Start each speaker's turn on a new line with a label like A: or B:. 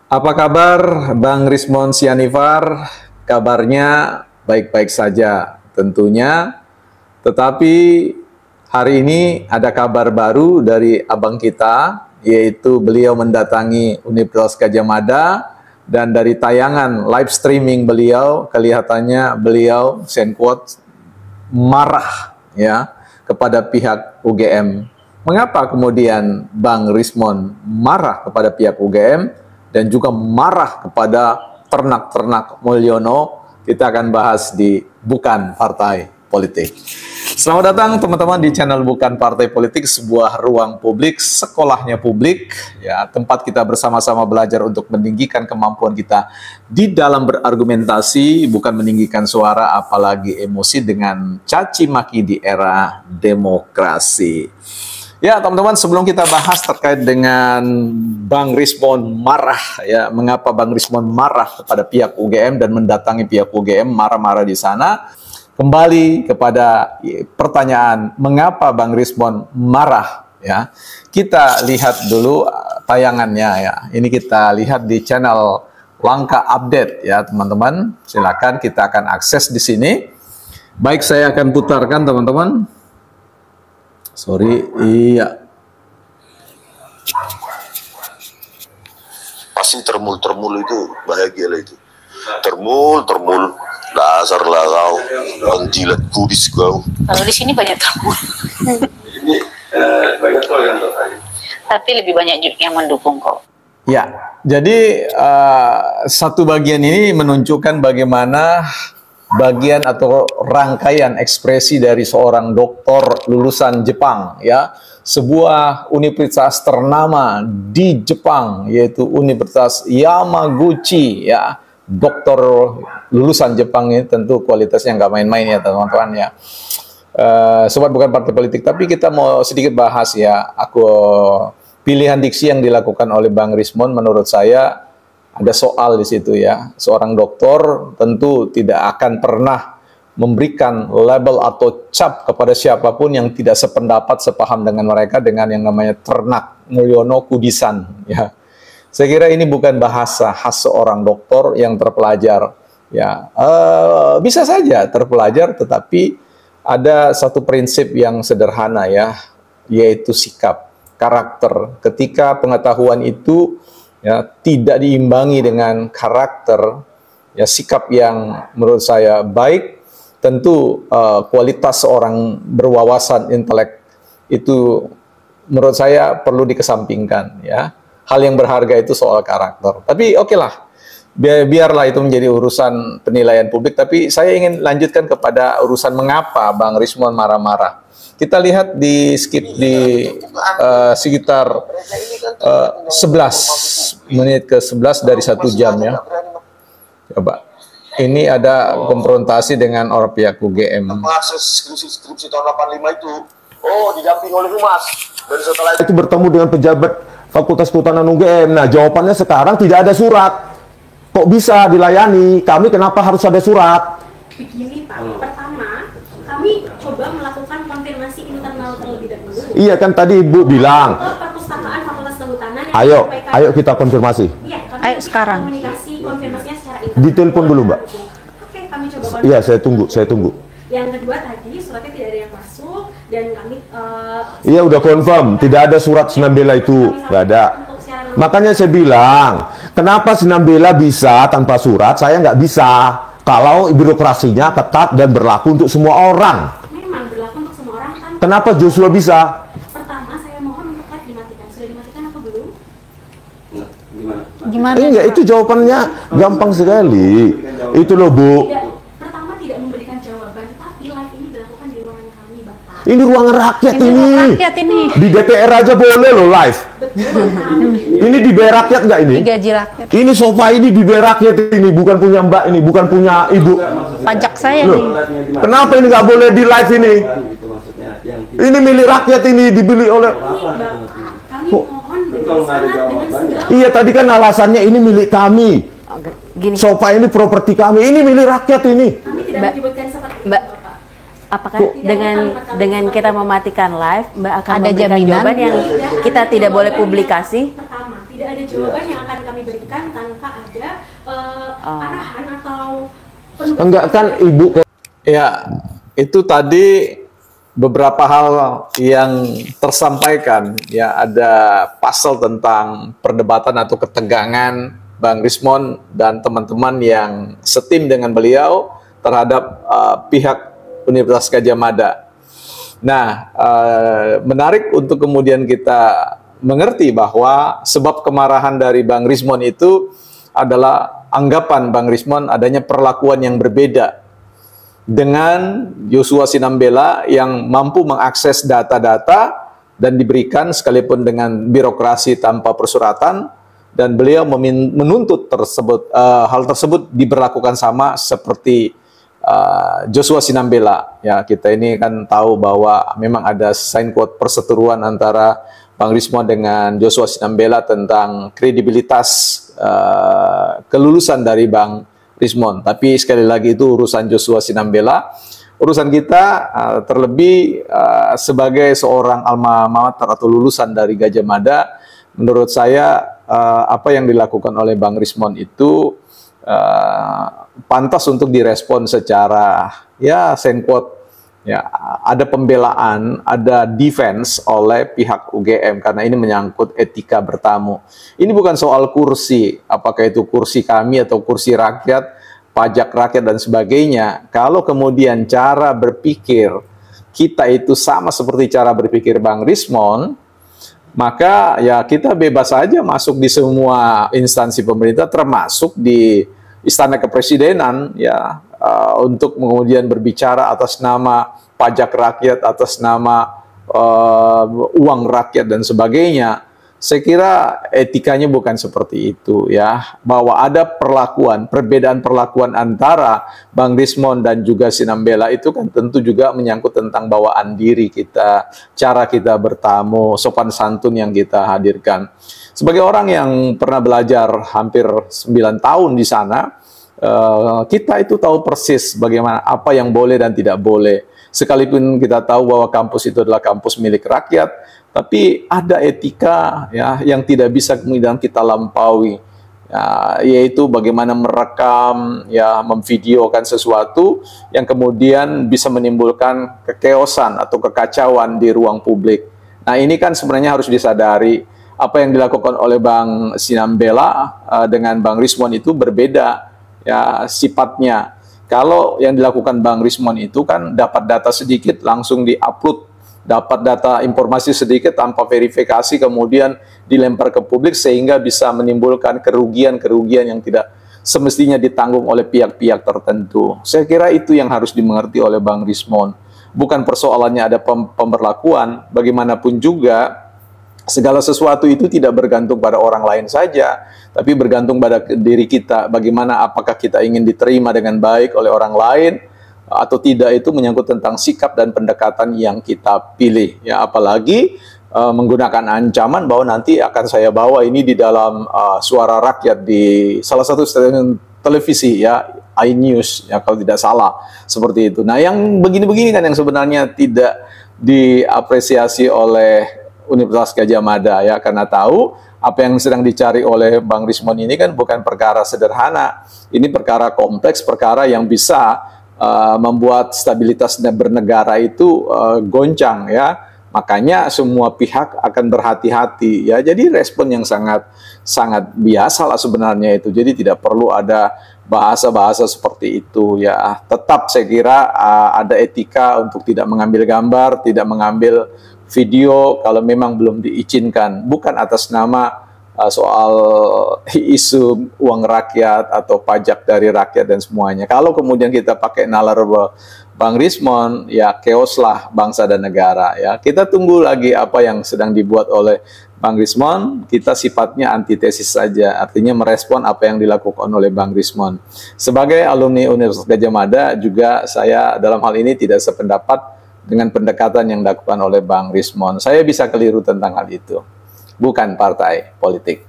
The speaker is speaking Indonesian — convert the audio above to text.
A: Apa kabar Bang Rismon Sianifar? Kabarnya baik-baik saja tentunya. Tetapi hari ini ada kabar baru dari abang kita, yaitu beliau mendatangi Universitas Gadjah Mada, dan dari tayangan live streaming beliau, kelihatannya beliau quote, marah ya kepada pihak UGM. Mengapa kemudian Bang Rismon marah kepada pihak UGM? Dan juga marah kepada ternak-ternak Mulyono? Kita akan bahas di Bukan Partai Politik. Selamat datang teman-teman di channel Bukan Partai Politik, sebuah ruang publik, sekolahnya publik, ya, tempat kita bersama-sama belajar untuk meninggikan kemampuan kita di dalam berargumentasi, bukan meninggikan suara apalagi emosi dengan caci maki di era demokrasi. Ya teman-teman, sebelum kita bahas terkait dengan Bang Rismon marah, ya, mengapa Bang Rismon marah kepada pihak UGM dan mendatangi pihak UGM, marah-marah di sana, kembali kepada pertanyaan mengapa Bang Rismon marah, ya. Kita lihat dulu tayangannya, ya. Ini kita lihat di channel Langkah Update, ya teman-teman. Silakan, kita akan akses di sini. Baik, saya akan putarkan teman-teman. Sorry, iya.
B: Pasti termul itu bahagia lah itu. Termul, dasar lah kau, penjilat kudis kau.
C: Kalau di sini banyak termul.
B: Ini banyak yang tertarik.
C: Tapi lebih banyak yang mendukung kok.
A: Ya, jadi satu bagian ini menunjukkan bagaimana bagian atau rangkaian ekspresi dari seorang doktor lulusan Jepang, ya, sebuah universitas ternama di Jepang, yaitu Universitas Yamaguchi, ya. Dokter lulusan Jepang ini tentu kualitasnya nggak main-main ya teman-teman, ya. Sobat Bukan Partai Politik, tapi kita mau sedikit bahas, ya. Pilihan diksi yang dilakukan oleh Bang Rismon menurut saya ada soal di situ, ya. Seorang dokter tentu tidak akan pernah memberikan label atau cap kepada siapapun yang tidak sependapat, sepaham dengan mereka, dengan yang namanya ternak Mulyono kudisan, ya. Saya kira ini bukan bahasa khas seorang dokter yang terpelajar, ya. Bisa saja terpelajar, tetapi ada satu prinsip yang sederhana, ya, yaitu sikap, karakter. Ketika pengetahuan itu, ya, tidak diimbangi dengan karakter, ya, sikap yang menurut saya baik, tentu kualitas seorang berwawasan intelek itu menurut saya perlu dikesampingkan, ya. Hal yang berharga itu soal karakter. Tapi oke lah, biarlah itu menjadi urusan penilaian publik. Tapi saya ingin lanjutkan kepada urusan mengapa Bang Rismon marah-marah. Kita lihat di skip di sekitar 11 menit ke 11 dari 1 jam, ya. Coba. Ini ada konfrontasi dengan orang pihak UGM.
B: Skripsi tahun 85 itu, didamping oleh Humas. Dan setelah
D: itu bertemu dengan pejabat Fakultas Kehutanan UGM. Nah, jawabannya sekarang tidak ada surat. Kok bisa dilayani? Kami kenapa harus ada surat?
E: Begini Pak, pertama kami coba melakukan konfirmasi internal terlebih dahulu.
D: Iya kan tadi Ibu bilang.
E: Ke perpustakaan Fakultas Kehutanan.
D: Ayo kita konfirmasi.
E: Iya,
C: Ayo sekarang.
E: Komunikasi konfirmasinya secara internal.
D: Ditelepon dulu, Mbak.
E: Oke, kami coba konfirmasi.
D: Iya, saya tunggu.
E: Yang kedua tadi suratnya tidak ada yang masuk dan kami
D: Iya udah confirm, tidak ada surat senam bela itu, nggak ada. Makanya saya bilang, kenapa senam bela bisa tanpa surat, saya nggak bisa. Kalau birokrasinya ketat dan berlaku untuk semua orang.
E: memang berlaku untuk semua orang kan.
D: Kenapa Joshua bisa?
E: Pertama saya mohon untuk live dimatikan. Sudah dimatikan apa belum?
C: Gimana?
D: Enggak, itu jawabannya gampang sekali. Itu loh Bu.
E: Pertama tidak memberikan jawaban, tapi live ini dilakukan di ruangan kami, Bapak.
D: Ini ruangan rakyat ini.
C: Rakyat ini.
D: Di DPR aja boleh loh live. Ini dibayar rakyat nggak ini?
C: Digaji rakyat.
D: Ini sofa ini dibayar rakyat ini, bukan punya Mbak ini, bukan punya Ibu.
C: Pajak saya
D: Loh,
C: nih.
D: kenapa ini nggak boleh di live ini? Ini milik rakyat ini, dibeli oleh.
E: Kami mohon dengan sangat dengan segala.
D: Iya tadi kan alasannya ini milik kami.
C: Gini,
D: Sofa ini properti kami, ini milik rakyat ini.
E: Kami tidak
C: Mbak,
E: menyebutkan seperti itu,
C: Mbak,
E: Bapak.
F: Apakah dengan kita mematikan live, Mbak akan
C: Ada
F: memberikan
C: jaminan?
F: jawaban yang kita tidak boleh publikasi?
E: Pertama, tidak ada jawaban yang akan kami berikan tanpa ada arahan atau
D: Enggak kan Ibu.
A: Ya, itu tadi beberapa hal yang tersampaikan. Ya, ada pasal tentang perdebatan atau ketegangan Bang Rismon dan teman-teman yang setim dengan beliau terhadap pihak Universitas Gadjah Mada. Nah, menarik untuk kemudian kita mengerti bahwa sebab kemarahan dari Bang Rismon itu adalah anggapan Bang Rismon adanya perlakuan yang berbeda dengan Joshua Sinambela yang mampu mengakses data-data dan diberikan sekalipun dengan birokrasi tanpa persuratan, dan beliau menuntut hal tersebut diberlakukan sama seperti Joshua Sinambela. Ya, kita ini kan tahu bahwa memang ada sign quote perseteruan antara Bang Rismon dengan Joshua Sinambela tentang kredibilitas kelulusan dari Bang Rismon. Tapi sekali lagi itu urusan Joshua Sinambela. Urusan kita terlebih sebagai seorang alma mater atau lulusan dari Gadjah Mada, menurut saya apa yang dilakukan oleh Bang Rismon itu pantas untuk direspon secara ya sengkot, ya ada pembelaan, ada defense oleh pihak UGM karena ini menyangkut etika bertamu. Ini bukan soal kursi, apakah itu kursi kami atau kursi rakyat, pajak rakyat dan sebagainya. Kalau kemudian cara berpikir kita itu sama seperti cara berpikir Bang Rismon, maka ya kita bebas saja masuk di semua instansi pemerintah termasuk di Istana Kepresidenan ya untuk kemudian berbicara atas nama pajak rakyat, atas nama uang rakyat dan sebagainya. Saya kira etikanya bukan seperti itu ya, bahwa ada perbedaan perlakuan antara Bang Rismon dan juga Sinambela itu kan tentu juga menyangkut tentang bawaan diri kita, cara kita bertamu, sopan santun yang kita hadirkan. Sebagai orang yang pernah belajar hampir 9 tahun di sana, kita itu tahu persis bagaimana apa yang boleh dan tidak boleh. Sekalipun kita tahu bahwa kampus itu adalah kampus milik rakyat, tapi ada etika ya yang tidak bisa kemudian kita lampaui, ya, yaitu bagaimana merekam, ya, memvideokan sesuatu yang kemudian bisa menimbulkan kekeosan atau kekacauan di ruang publik. Nah, ini kan sebenarnya harus disadari apa yang dilakukan oleh Bang Sinambela dengan Bang Rismon itu berbeda ya sifatnya. Kalau yang dilakukan Bang Rismon itu kan dapat data sedikit langsung di-upload, dapat data informasi sedikit tanpa verifikasi kemudian dilempar ke publik sehingga bisa menimbulkan kerugian-kerugian yang tidak semestinya ditanggung oleh pihak-pihak tertentu. Saya kira itu yang harus dimengerti oleh Bang Rismon. Bukan persoalannya ada pemberlakuan, bagaimanapun juga segala sesuatu itu tidak bergantung pada orang lain saja, tapi bergantung pada diri kita. Bagaimana, apakah kita ingin diterima dengan baik oleh orang lain atau tidak, itu menyangkut tentang sikap dan pendekatan yang kita pilih. Ya, apalagi menggunakan ancaman bahwa nanti akan saya bawa ini di dalam Suara Rakyat di salah satu stasiun televisi ya, iNews ya kalau tidak salah, seperti itu. Nah, yang begini-begini kan yang sebenarnya tidak diapresiasi oleh Universitas Gadjah Mada ya, karena tahu apa yang sedang dicari oleh Bang Rismon ini kan bukan perkara sederhana. Ini perkara kompleks, perkara yang bisa membuat stabilitas bernegara itu goncang ya. Makanya semua pihak akan berhati-hati ya. Jadi respon yang sangat biasa lah sebenarnya itu. Jadi tidak perlu ada bahasa-bahasa seperti itu ya. Tetap saya kira ada etika untuk tidak mengambil gambar, tidak mengambil video kalau memang belum diizinkan, bukan atas nama soal isu uang rakyat atau pajak dari rakyat dan semuanya. Kalau kemudian kita pakai nalar Bang Rismon, ya chaos lah bangsa dan negara ya. Kita tunggu lagi apa yang sedang dibuat oleh Bang Rismon. Kita sifatnya antitesis saja, artinya merespon apa yang dilakukan oleh Bang Rismon. Sebagai alumni Universitas Gadjah Mada juga saya dalam hal ini tidak sependapat dengan pendekatan yang dilakukan oleh Bang Rismon. Saya bisa keliru tentang hal itu. Bukan partai politik.